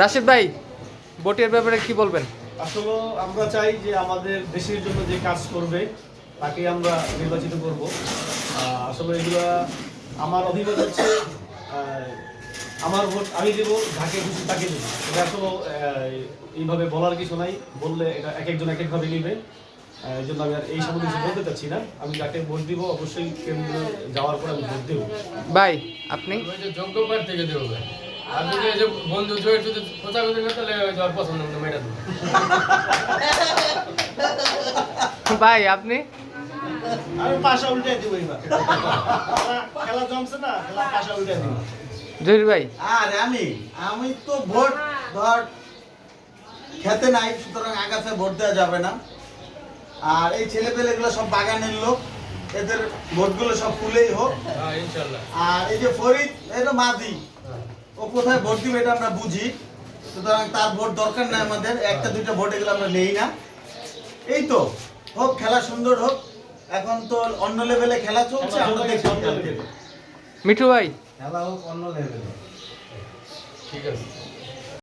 রাশিদ ভাই, ভোটের ব্যাপারে কি বলবেন? আসলে আমরা চাই যে আমাদের দেশের জন্য যে কাজ করবে তাকে আমরা নির্বাচিত করব। আসলে এগুলা আমার অভিমত হচ্ছে আমার ভোট আমি দেব, যাকে খুশি তাকে দেব। এটা আসলে এইভাবে বলার কিছু নাই, বললে এটা এক একজন এক একভাবে নিবে। এই জন্য আমি আর এই সম্বন্ধে কিছু বলতে চাচ্ছি না। আমি যাকে ভোট দিব অবশ্যই কেন্দ্র যাওয়ার পর আমি ভোট দেবো। ভাই আপনি? যোগ্য প্রার্থীকে দেবো ভাই। আর যদি এই যে বন্ধু জয়ের যদি খোঁচাখুচি করে তাহলে যাওয়ার পছন্দ মতো মেয়েটা দেবো। ভাই আপনি? আমি পাশা উল্টে দিব এবার। খেলা জমছে না, খেলা পাশা উল্টে দিব। জহির ভাই? আরে আমি তো ভোট ধর খেতে নাই, সুতরাং আগাছে ভোট দেওয়া যাবে না। আর এই ছেলেপেলেগুলো সব বাগানের লোক, এদের ভোটগুলো সব ফুলেই হোক। হ্যাঁ ইনশাল্লাহ। আর এই যে ফরিদ, এটা মাদি, ও কোথায় ভোট দিবে এটা আমরা বুঝি, সুতরাং তার ভোট দরকার নাই আমাদের। একটা দুইটা ভোট এগুলো আমরা নেই না। এই তো হোক, খেলা সুন্দর হোক। এখন তো অন্য লেভেলে খেলা চলছে, আমরা দেখি মিঠু ভাই? খেলা হোক অন্য লেভেলে। ঠিক আছে।